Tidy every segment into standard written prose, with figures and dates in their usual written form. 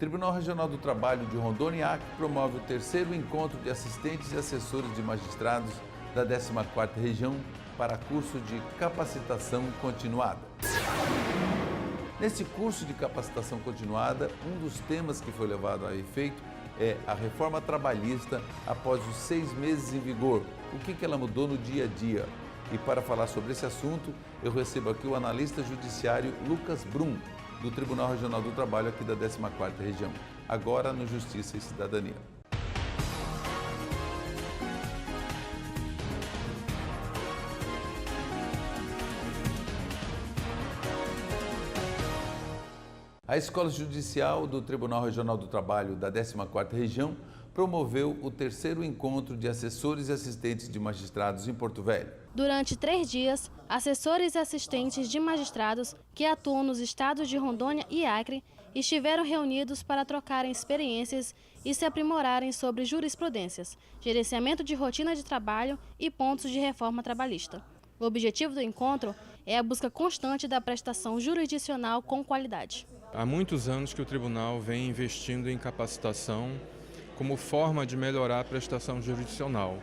Tribunal Regional do Trabalho de Rondônia e Acre promove o terceiro encontro de assistentes e assessores de magistrados da 14ª Região para curso de capacitação continuada. Nesse curso de capacitação continuada, um dos temas que foi levado a efeito é a reforma trabalhista após os 6 meses em vigor. O que ela mudou no dia a dia? E para falar sobre esse assunto, eu recebo aqui o analista judiciário Lucas Brum, do Tribunal Regional do Trabalho aqui da 14ª Região, agora no Justiça e Cidadania. A Escola Judicial do Tribunal Regional do Trabalho da 14ª Região promoveu o terceiro encontro de assessores e assistentes de magistrados em Porto Velho. Durante 3 dias, assessores e assistentes de magistrados que atuam nos estados de Rondônia e Acre estiveram reunidos para trocarem experiências e se aprimorarem sobre jurisprudências, gerenciamento de rotina de trabalho e pontos de reforma trabalhista. O objetivo do encontro é a busca constante da prestação jurisdicional com qualidade. Há muitos anos que o tribunal vem investindo em capacitação como forma de melhorar a prestação jurisdicional.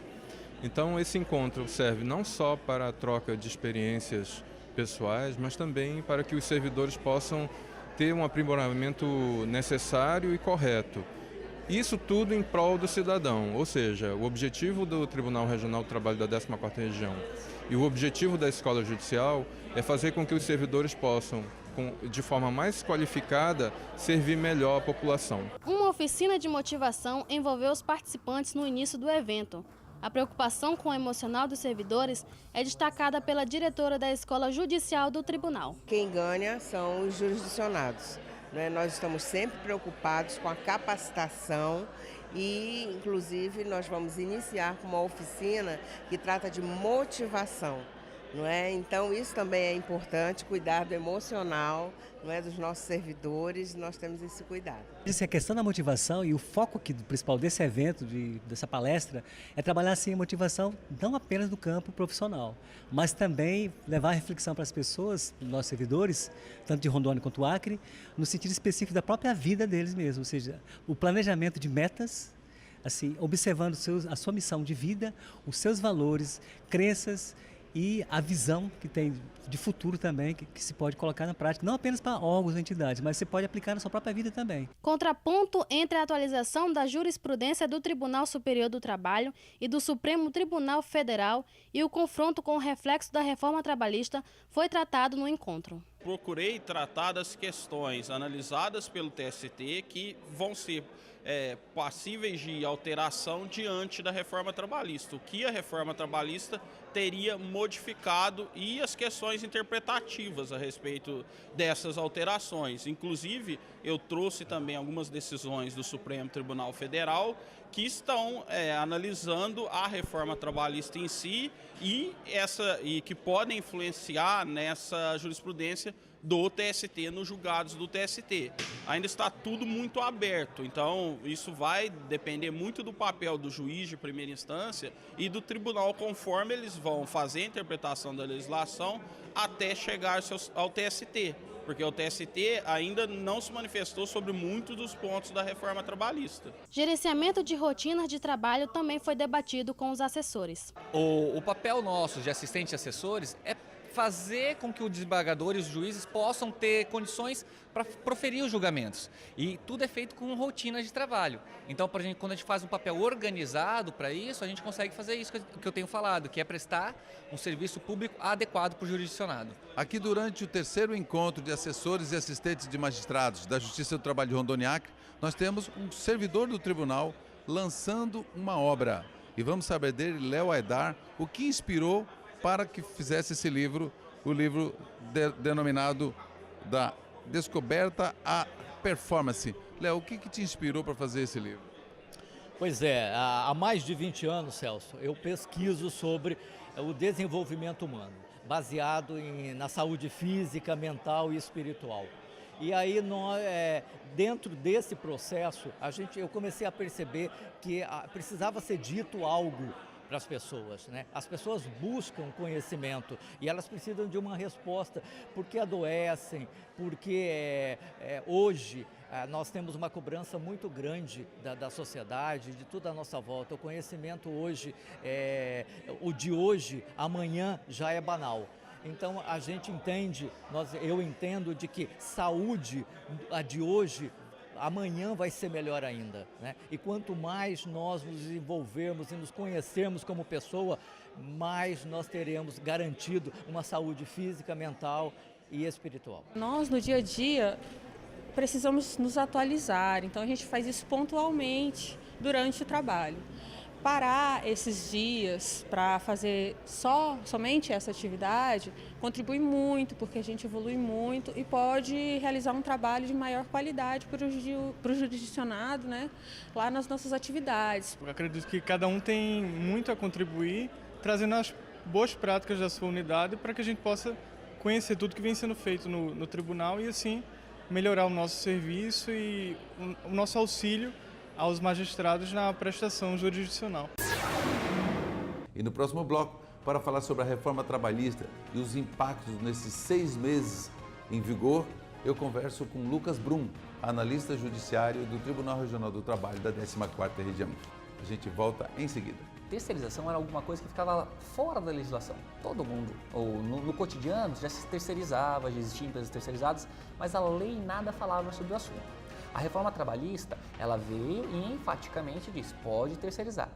Então esse encontro serve não só para a troca de experiências pessoais, mas também para que os servidores possam ter um aprimoramento necessário e correto. Isso tudo em prol do cidadão, ou seja, o objetivo do Tribunal Regional do Trabalho da 14ª Região e o objetivo da Escola Judicial é fazer com que os servidores possam, de forma mais qualificada, servir melhor a população. Uma oficina de motivação envolveu os participantes no início do evento. A preocupação com o emocional dos servidores é destacada pela diretora da Escola Judicial do Tribunal. Quem ganha são os jurisdicionados. Nós estamos sempre preocupados com a capacitação e, inclusive, nós vamos iniciar com uma oficina que trata de motivação. Então isso também é importante, cuidar do emocional, dos nossos servidores, nós temos esse cuidado. A questão da motivação e o foco principal desse evento, dessa palestra, é trabalhar assim a motivação não apenas do campo profissional, mas também levar a reflexão para as pessoas, nossos servidores, tanto de Rondônia quanto Acre, no sentido específico da própria vida deles mesmos, ou seja, o planejamento de metas, assim, observando a sua missão de vida, os seus valores, crenças, e a visão que tem de futuro também, que se pode colocar na prática, não apenas para órgãos e entidades, mas você pode aplicar na sua própria vida também. Contraponto entre a atualização da jurisprudência do Tribunal Superior do Trabalho e do Supremo Tribunal Federal e o confronto com o reflexo da reforma trabalhista foi tratado no encontro. Procurei tratar das questões analisadas pelo TST que vão ser passíveis de alteração diante da reforma trabalhista. O que a reforma trabalhista teria modificado e as questões interpretativas a respeito dessas alterações. Inclusive, eu trouxe também algumas decisões do Supremo Tribunal Federal que estão analisando a reforma trabalhista em si e que podem influenciar nessa jurisprudência do TST, nos julgados do TST. Ainda está tudo muito aberto, então isso vai depender muito do papel do juiz de primeira instância e do tribunal, conforme eles vão fazer a interpretação da legislação até chegar ao TST, porque o TST ainda não se manifestou sobre muitos dos pontos da reforma trabalhista. Gerenciamento de rotinas de trabalho também foi debatido com os assessores. O papel nosso de assistentes e assessores é fazer com que os desembargadores e os juízes possam ter condições para proferir os julgamentos. E tudo é feito com rotina de trabalho. Então, quando a gente faz um papel organizado para isso, a gente consegue fazer isso que eu tenho falado, que é prestar um serviço público adequado para o jurisdicionado. Aqui durante o terceiro encontro de assessores e assistentes de magistrados da Justiça do Trabalho de Rondônia e Acre, nós temos um servidor do tribunal lançando uma obra. E vamos saber dele, Léo Aidar, o que inspirou para que fizesse esse livro, o livro denominado Da Descoberta à Performance. Léo, o que te inspirou para fazer esse livro? Pois é, há mais de 20 anos, Celso, eu pesquiso sobre o desenvolvimento humano, baseado na saúde física, mental e espiritual. E aí, dentro desse processo, eu comecei a perceber que precisava ser dito algo para as pessoas, né? As pessoas buscam conhecimento e elas precisam de uma resposta, porque adoecem, porque hoje nós temos uma cobrança muito grande da sociedade, de toda a nossa volta. O conhecimento hoje, o de hoje, amanhã já é banal. Então a gente entende, eu entendo de que saúde, a de hoje, amanhã vai ser melhor ainda, né? E quanto mais nós nos desenvolvermos e nos conhecermos como pessoa, mais nós teremos garantido uma saúde física, mental e espiritual. Nós, no dia a dia, precisamos nos atualizar, então a gente faz isso pontualmente durante o trabalho. Parar esses dias para fazer somente essa atividade contribui muito, porque a gente evolui muito e pode realizar um trabalho de maior qualidade para o jurisdicionado, né, lá nas nossas atividades. Eu acredito que cada um tem muito a contribuir, trazendo as boas práticas da sua unidade para que a gente possa conhecer tudo que vem sendo feito no tribunal e assim melhorar o nosso serviço e o nosso auxílio aos magistrados na prestação jurisdicional. E no próximo bloco, para falar sobre a reforma trabalhista e os impactos nesses 6 meses em vigor, eu converso com Lucas Brum, analista judiciário do Tribunal Regional do Trabalho da 14ª Região. A gente volta em seguida. Terceirização era alguma coisa que ficava fora da legislação. Todo mundo, ou no cotidiano, já se terceirizava, já existiam empresas terceirizadas, mas a lei nada falava sobre o assunto. A reforma trabalhista, ela veio e enfaticamente diz, pode terceirizar.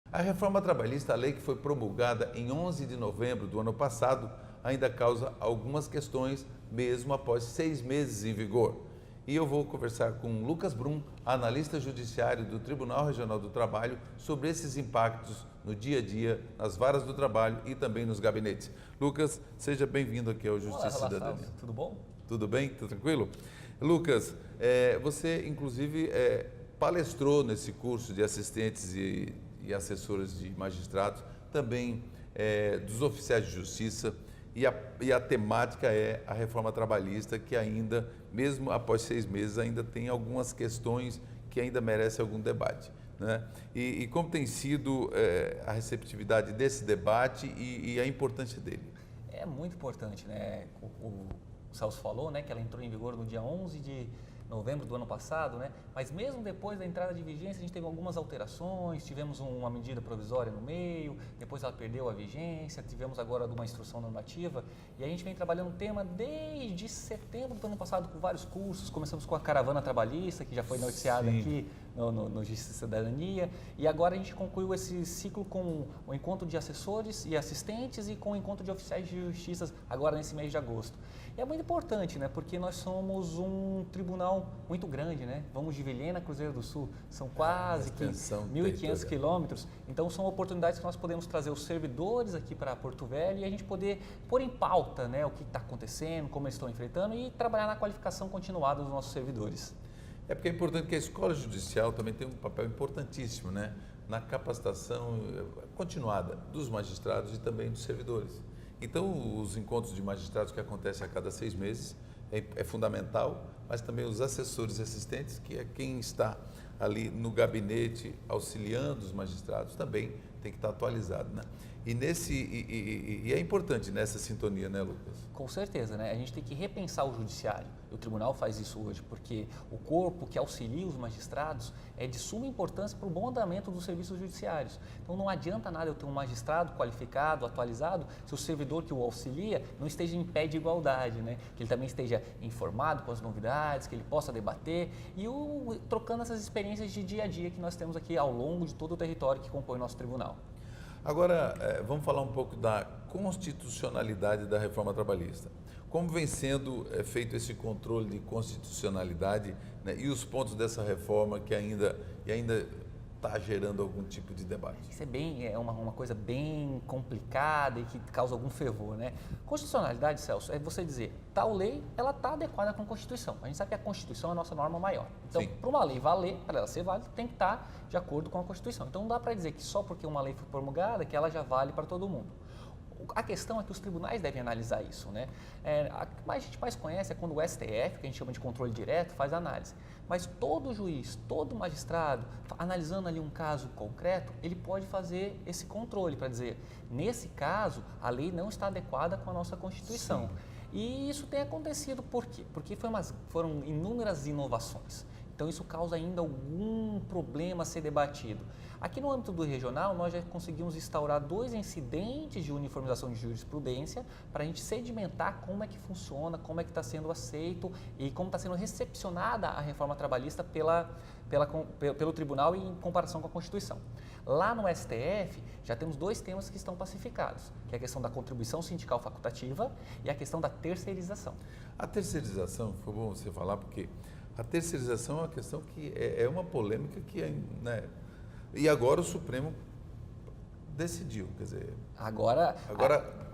A reforma trabalhista, a lei que foi promulgada em 11 de novembro do ano passado, ainda causa algumas questões, mesmo após 6 meses em vigor. E eu vou conversar com Lucas Brum, analista judiciário do Tribunal Regional do Trabalho, sobre esses impactos no dia a dia, nas varas do trabalho e também nos gabinetes. Lucas, seja bem-vindo aqui ao Justiça e Cidadania. Tudo bom? Tudo bem? Tudo tranquilo? Lucas, você inclusive palestrou nesse curso de assistentes e assessores de magistrados, também dos oficiais de justiça, e a temática é a reforma trabalhista, que ainda, mesmo após 6 meses, ainda tem algumas questões que ainda merecem algum debate, né? E como tem sido a receptividade desse debate e a importância dele? É muito importante, né? O Celso falou, né, que ela entrou em vigor no dia 11 de novembro do ano passado, né? Mas mesmo depois da entrada de vigência, a gente teve algumas alterações, tivemos uma medida provisória no meio, depois ela perdeu a vigência, tivemos agora uma instrução normativa, e a gente vem trabalhando o tema desde setembro do ano passado com vários cursos. Começamos com a caravana trabalhista, que já foi noticiada aqui no Justiça e Cidadania, e agora a gente concluiu esse ciclo com o encontro de assessores e assistentes e com o encontro de oficiais de justiça agora nesse mês de agosto. E é muito importante, né, porque nós somos um tribunal muito grande, né? Vamos de Vilhena a Cruzeiro do Sul, são quase 1.500 quilômetros, então são oportunidades que nós podemos trazer os servidores aqui para Porto Velho e a gente poder pôr em pauta, né, o que está acontecendo, como eles estão enfrentando e trabalhar na qualificação continuada dos nossos servidores. É porque é importante que a escola judicial também tenha um papel importantíssimo, né, na capacitação continuada dos magistrados e também dos servidores. Então, os encontros de magistrados que acontecem a cada 6 meses é fundamental, mas também os assessores e assistentes, que é quem está ali no gabinete auxiliando os magistrados, também tem que estar atualizado, né? E é importante nessa sintonia, né, Lucas? Com certeza, né? A gente tem que repensar o judiciário. O tribunal faz isso hoje, porque o corpo que auxilia os magistrados é de suma importância para o bom andamento dos serviços judiciários. Então não adianta nada eu ter um magistrado qualificado, atualizado, se o servidor que o auxilia não esteja em pé de igualdade, né? Que ele também esteja informado com as novidades, que ele possa debater e trocando essas experiências de dia a dia que nós temos aqui ao longo de todo o território que compõe o nosso tribunal. Agora, vamos falar um pouco da constitucionalidade da reforma trabalhista. Como vem sendo feito esse controle de constitucionalidade, né, e os pontos dessa reforma que ainda está gerando algum tipo de debate? Isso é uma coisa bem complicada e que causa algum fervor, né? Constitucionalidade, Celso, é você dizer, tal lei, ela está adequada com a Constituição. A gente sabe que a Constituição é a nossa norma maior. Então, para uma lei valer, para ela ser válida, tem que estar de acordo com a Constituição. Então, não dá para dizer que só porque uma lei foi promulgada, que ela já vale para todo mundo. A questão é que os tribunais devem analisar isso, né? A que a gente mais conhece é quando o STF, que a gente chama de controle direto, faz análise. Mas todo juiz, todo magistrado, analisando ali um caso concreto, ele pode fazer esse controle para dizer, nesse caso, a lei não está adequada com a nossa Constituição. Sim. E isso tem acontecido por quê? Porque foram inúmeras inovações. Então, isso causa ainda algum problema a ser debatido. Aqui no âmbito do regional, nós já conseguimos instaurar 2 incidentes de uniformização de jurisprudência para a gente sedimentar como é que funciona, como é que está sendo aceito e como está sendo recepcionada a reforma trabalhista pelo tribunal em comparação com a Constituição. Lá no STF, já temos 2 temas que estão pacificados, que é a questão da contribuição sindical facultativa e a questão da terceirização. A terceirização, foi bom você falar, porque a terceirização é uma questão que é uma polêmica que, né, e agora o Supremo decidiu, quer dizer... Agora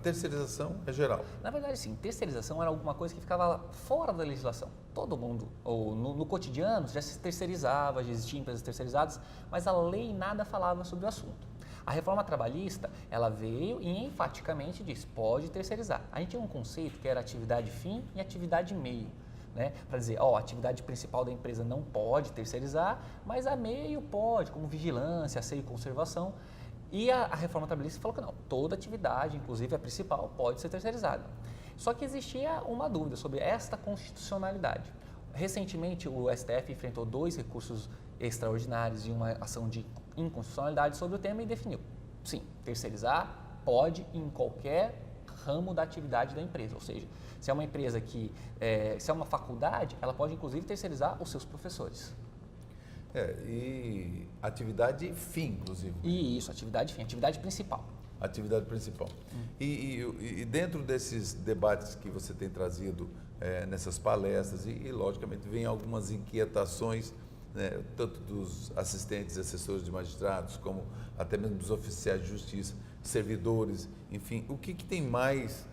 terceirização é geral. Na verdade, sim, terceirização era alguma coisa que ficava fora da legislação. Todo mundo, ou no cotidiano, já se terceirizava, já existiam empresas terceirizadas, mas a lei nada falava sobre o assunto. A reforma trabalhista, ela veio e enfaticamente disse, pode terceirizar. A gente tinha um conceito que era atividade fim e atividade meio. Né, para dizer, a atividade principal da empresa não pode terceirizar, mas a meio pode, como vigilância, asseio e conservação. E a reforma trabalhista falou que não, toda atividade, inclusive a principal, pode ser terceirizada. Só que existia uma dúvida sobre esta constitucionalidade. Recentemente, o STF enfrentou 2 recursos extraordinários e uma ação de inconstitucionalidade sobre o tema e definiu, sim, terceirizar pode em qualquer ramo da atividade da empresa, ou seja, se é uma empresa se é uma faculdade, ela pode inclusive terceirizar os seus professores. E atividade fim, inclusive. Isso, atividade fim, atividade principal. Atividade principal. E dentro desses debates que você tem trazido nessas palestras, e logicamente vem algumas inquietações, né, tanto dos assistentes e assessores de magistrados, como até mesmo dos oficiais de justiça, servidores, enfim, o que tem mais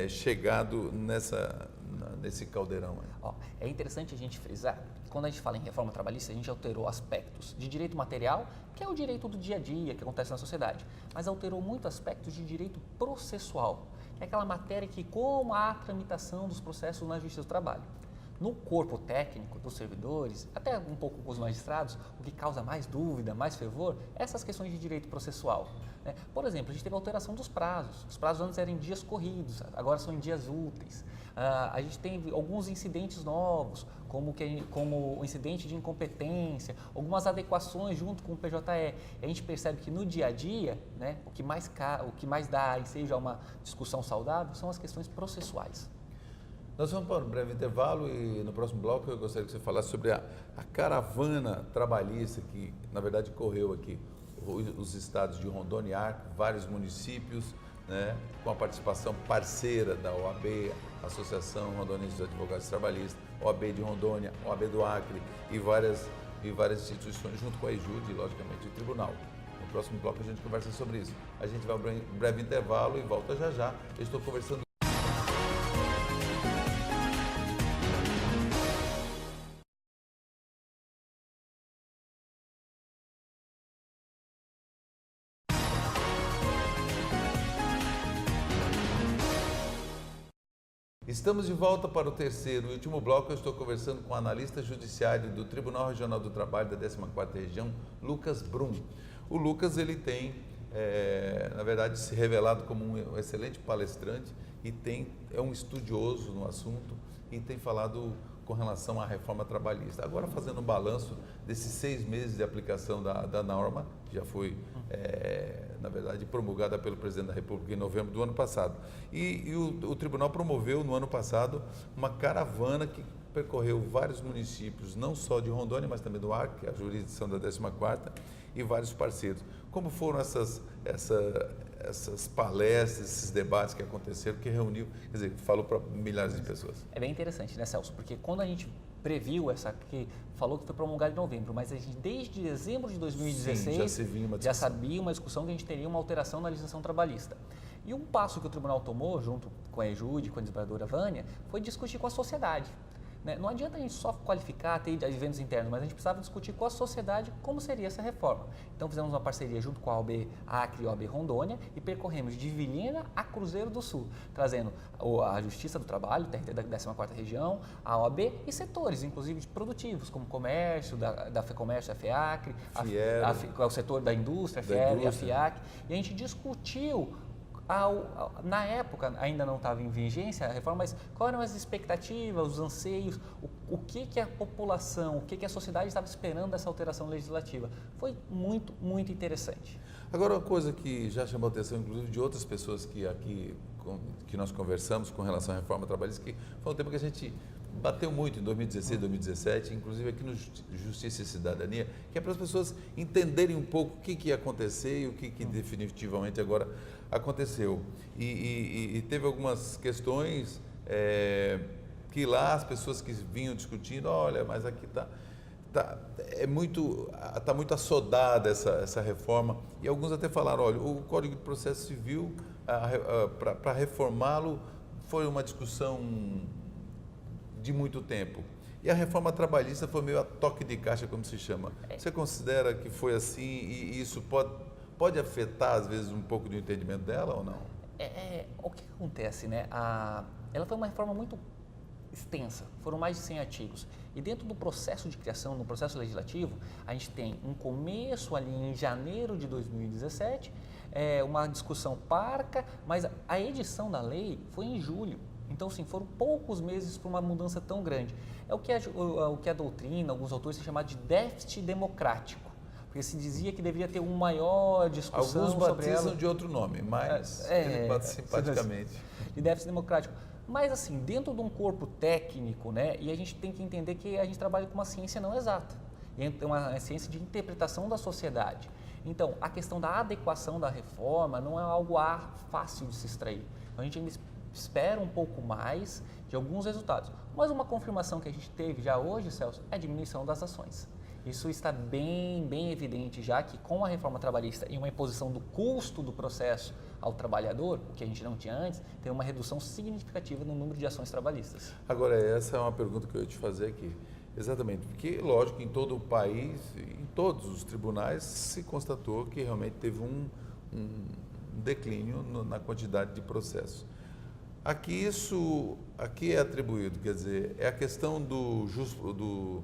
chegado nesse caldeirão? É interessante a gente frisar que quando a gente fala em reforma trabalhista, a gente alterou aspectos de direito material, que é o direito do dia a dia, que acontece na sociedade, mas alterou muito aspectos de direito processual, que é aquela matéria que como a tramitação dos processos na Justiça do Trabalho. No corpo técnico dos servidores, até um pouco com os magistrados, o que causa mais dúvida, mais fervor, é essas questões de direito processual. Né? Por exemplo, a gente teve a alteração dos prazos. Os prazos antes eram em dias corridos, agora são em dias úteis. A gente tem alguns incidentes novos, como o incidente de incompetência, algumas adequações junto com o PJE. E a gente percebe que no dia a dia, né, o que mais dá ensejo a uma discussão saudável são as questões processuais. Nós vamos para um breve intervalo e no próximo bloco eu gostaria que você falasse sobre a caravana trabalhista que, na verdade, correu aqui os estados de Rondônia e Acre, vários municípios, né, com a participação parceira da OAB, Associação Rondonense dos Advogados Trabalhistas, OAB de Rondônia, OAB do Acre e várias instituições, junto com a EJUD e, logicamente, o Tribunal. No próximo bloco a gente conversa sobre isso. A gente vai para um breve intervalo e volta já já. Eu estou conversando. Estamos de volta para o terceiro e último bloco. Eu estou conversando com o analista judiciário do Tribunal Regional do Trabalho da 14ª Região, Lucas Brum. O Lucas, ele tem, na verdade, se revelado como um excelente palestrante e é um estudioso no assunto e tem falado com relação à reforma trabalhista. Agora, fazendo um balanço desses 6 meses de aplicação da norma, que já foi, na verdade, promulgada pelo Presidente da República em novembro do ano passado. E o Tribunal promoveu, no ano passado, uma caravana que percorreu vários municípios, não só de Rondônia, mas também do Acre, que é a jurisdição da 14ª, e vários parceiros. Como foram essas palestras, esses debates que aconteceram, que reuniu, quer dizer, falou para milhares de pessoas? É bem interessante, né, Celso? Porque quando a gente previu que falou que foi promulgado em novembro, mas a gente, desde dezembro de 2016 já sabia uma discussão que a gente teria uma alteração na legislação trabalhista. E um passo que o tribunal tomou, junto com a EJUD, com a desembargadora Vânia, foi discutir com a sociedade. Não adianta a gente só qualificar, ter eventos internos, mas a gente precisava discutir com a sociedade como seria essa reforma. Então fizemos uma parceria junto com a OAB Acre e a OAB Rondônia e percorremos de Vilhena a Cruzeiro do Sul, trazendo a Justiça do Trabalho, TRT da 14ª Região, a OAB e setores, inclusive produtivos, como comércio, da FEComércio, a FEACRE, o setor da indústria, a FIER e a FIAC, e a gente discutiu. Na época, ainda não estava em vigência a reforma, mas quais eram as expectativas, os anseios, o que a população, o que a sociedade estava esperando dessa alteração legislativa. Foi muito, muito interessante. Agora, uma coisa que já chamou a atenção, inclusive, de outras pessoas que nós conversamos com relação à reforma trabalhista, que foi um tema que a gente bateu muito em 2016, 2017, inclusive aqui no Justiça e Cidadania, que é para as pessoas entenderem um pouco o que ia acontecer e o que definitivamente agora aconteceu. E teve algumas questões que lá as pessoas que vinham discutindo, olha, mas aqui está muito assodada essa reforma, e alguns até falaram, olha, o Código de Processo Civil, para reformá-lo, foi uma discussão de muito tempo. E a reforma trabalhista foi meio a toque de caixa, como se chama. Você considera que foi assim e isso pode afetar, às vezes, um pouco do entendimento dela ou não? O que acontece, né? Ela foi uma reforma muito extensa, foram mais de 100 artigos. E dentro do processo de criação, no processo legislativo, a gente tem um começo ali em janeiro de 2017, uma discussão parca, mas a edição da lei foi em julho. Então, sim, foram poucos meses para uma mudança tão grande. É o que a doutrina, alguns autores, se chamam de déficit democrático, porque se dizia que deveria ter uma maior discussão sobre ela. Alguns batizam de outro nome, mas ele bate simpaticamente. De déficit democrático. Mas, assim, dentro de um corpo técnico, né, e a gente tem que entender que a gente trabalha com uma ciência não exata, uma ciência de interpretação da sociedade. Então, a questão da adequação da reforma não é algo fácil de se extrair. Então, a gente ainda espera um pouco mais de alguns resultados. Mas uma confirmação que a gente teve já hoje, Celso, é a diminuição das ações. Isso está bem evidente já que com a reforma trabalhista e uma imposição do custo do processo ao trabalhador, o que a gente não tinha antes, tem uma redução significativa no número de ações trabalhistas. Agora, essa é uma pergunta que eu ia te fazer aqui. Exatamente, porque, lógico, em todo o país, em todos os tribunais, se constatou que realmente teve um declínio na quantidade de processos. Aqui é atribuído, quer dizer, é a questão do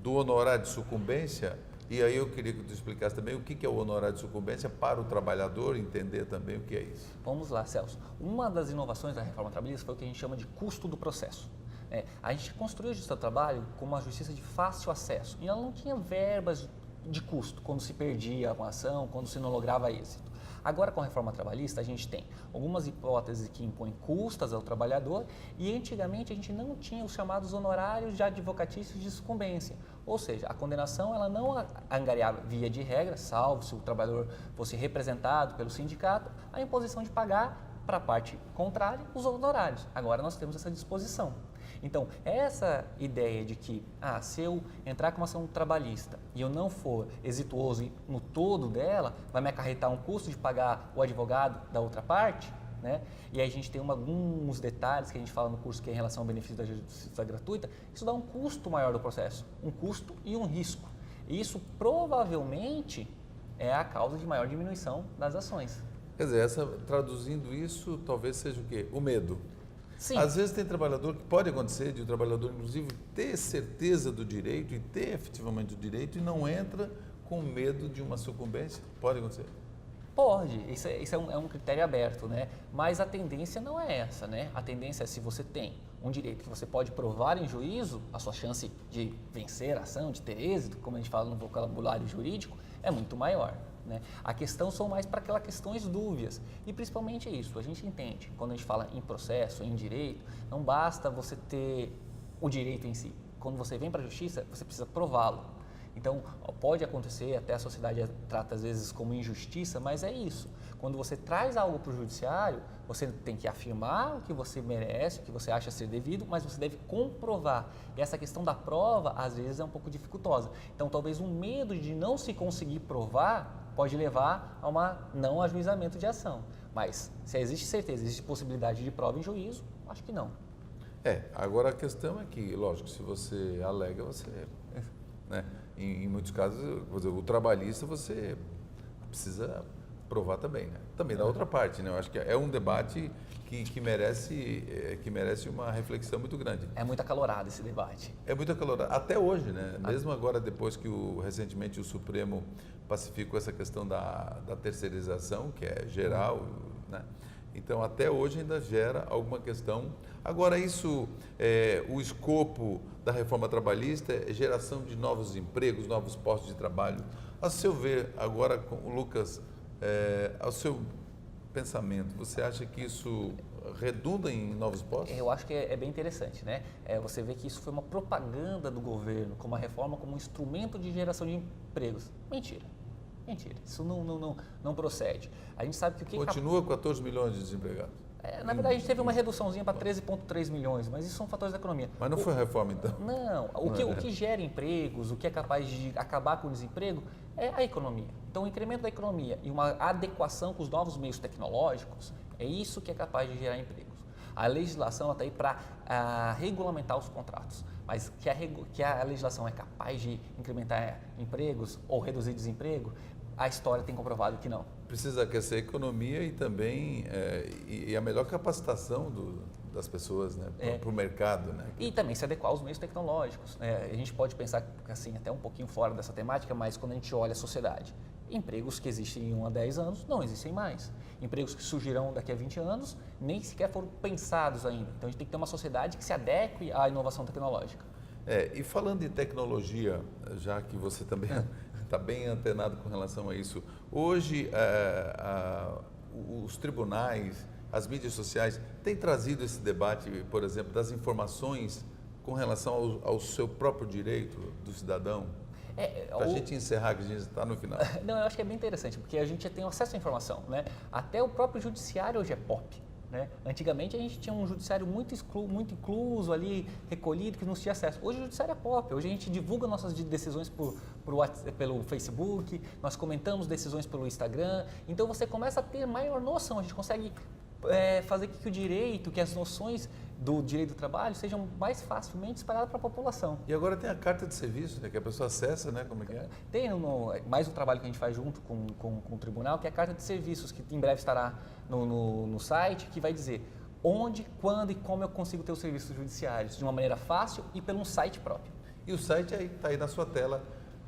honorário de sucumbência, e aí eu queria que tu explicasse também o que é o honorário de sucumbência para o trabalhador entender também o que é isso. Vamos lá, Celso. Uma das inovações da reforma trabalhista foi o que a gente chama de custo do processo. A gente construiu a Justiça do Trabalho como uma justiça de fácil acesso, e ela não tinha verbas de custo quando se perdia uma ação, quando se não lograva êxito. Agora, com a reforma trabalhista, a gente tem algumas hipóteses que impõem custas ao trabalhador e antigamente a gente não tinha os chamados honorários de advocatícios de sucumbência. Ou seja, a condenação ela não angariava, via de regra, salvo se o trabalhador fosse representado pelo sindicato, a imposição de pagar para a parte contrária os honorários. Agora nós temos essa disposição. Então, essa ideia de que, se eu entrar com uma ação trabalhista e eu não for exitoso no todo dela, vai me acarretar um custo de pagar o advogado da outra parte, né? E aí a gente tem alguns detalhes que a gente fala no curso que é em relação ao benefício da justiça gratuita, isso dá um custo maior do processo, um custo e um risco. E isso provavelmente é a causa de maior diminuição das ações. Quer dizer, traduzindo isso, talvez seja o quê? O medo. Sim. Às vezes tem trabalhador que pode acontecer, de o trabalhador inclusive ter certeza do direito e ter efetivamente o direito e não entra com medo de uma sucumbência. Pode acontecer? Pode, isso é um critério aberto, né? Mas a tendência não é essa, né? A tendência é se você tem um direito que você pode provar em juízo, a sua chance de vencer a ação, de ter êxito, como a gente fala no vocabulário jurídico, é muito maior. Né? A questão são mais para aquelas questões dúbias e principalmente isso, a gente entende, quando a gente fala em processo, em direito, não basta você ter o direito em si, quando você vem para a justiça, você precisa prová-lo. Então, pode acontecer, até a sociedade trata às vezes como injustiça, mas é isso. Quando você traz algo para o judiciário, você tem que afirmar o que você merece, o que você acha ser devido, mas você deve comprovar. E essa questão da prova, às vezes, é um pouco dificultosa. Então, talvez um medo de não se conseguir provar pode levar a não ajuizamento de ação. Mas, se existe certeza, existe possibilidade de prova em juízo, acho que não. Agora a questão é que, lógico, se você alega, você... Né? Em muitos casos, por exemplo, o trabalhista, você precisa provar também, né? Também da outra parte, né? Eu acho que é um debate que merece uma reflexão muito grande. É muito acalorado esse debate. É muito acalorado, até hoje, né? Mesmo agora, depois que recentemente o Supremo pacificou essa questão da terceirização, que é geral, né? Então, até hoje ainda gera alguma questão. Agora, o escopo da reforma trabalhista é geração de novos empregos, novos postos de trabalho. A seu ver, agora, Lucas, ao seu pensamento, você acha que isso redunda em novos postos? Eu acho que é bem interessante, né? Você vê que isso foi uma propaganda do governo, como a reforma, como um instrumento de geração de empregos. Mentira. Isso não procede. A gente sabe que o que... Continua 14 milhões de desempregados. Na verdade, a gente teve uma reduçãozinha para 13,3 milhões, mas isso são fatores da economia. Mas não foi reforma, então? Não. O que gera empregos, o que é capaz de acabar com o desemprego, é a economia. Então, o incremento da economia e uma adequação com os novos meios tecnológicos, é isso que é capaz de gerar empregos. A legislação está aí para regulamentar os contratos, mas que a legislação é capaz de incrementar empregos ou reduzir desemprego, a história tem comprovado que não. Precisa aquecer a economia e também a melhor capacitação das pessoas, né, para o mercado. Né? E também se adequar aos meios tecnológicos. A gente pode pensar assim, até um pouquinho fora dessa temática, mas quando a gente olha a sociedade, empregos que existem 1 a 10 anos não existem mais. Empregos que surgirão daqui a 20 anos nem sequer foram pensados ainda. Então a gente tem que ter uma sociedade que se adeque à inovação tecnológica. E falando de tecnologia, já que você também está bem antenado com relação a isso, hoje os tribunais, as mídias sociais têm trazido esse debate, por exemplo, das informações com relação ao seu próprio direito do cidadão? Para a gente encerrar, que a gente está no final. Não, eu acho que é bem interessante, porque a gente já tem acesso à informação, né? Até o próprio judiciário hoje é pop. Né? Antigamente a gente tinha um judiciário muito incluso ali, recolhido, que não tinha acesso. Hoje o judiciário é pop, hoje a gente divulga nossas decisões pelo Facebook, nós comentamos decisões pelo Instagram, então você começa a ter maior noção, a gente consegue fazer que o direito, que as noções do direito do trabalho sejam mais facilmente espalhadas para a população. E agora tem a carta de serviço, né, que a pessoa acessa, né, como é que é? Tem mais um trabalho que a gente faz junto com o tribunal, que é a carta de serviços, que em breve estará no site, que vai dizer onde, quando e como eu consigo ter os serviços judiciários, de uma maneira fácil e pelo um site próprio. E o site está aí na sua tela,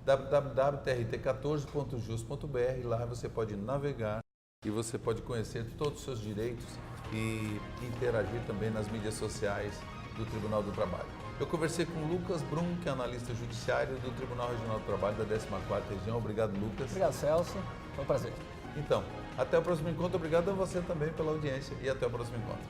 www.trt14.jus.br, lá você pode navegar e você pode conhecer todos os seus direitos e interagir também nas mídias sociais do Tribunal do Trabalho. Eu conversei com o Lucas Brum, que é analista judiciário do Tribunal Regional do Trabalho da 14ª Região. Obrigado, Lucas. Obrigado, Celso. Foi um prazer. Então, até o próximo encontro. Obrigado a você também pela audiência e até o próximo encontro.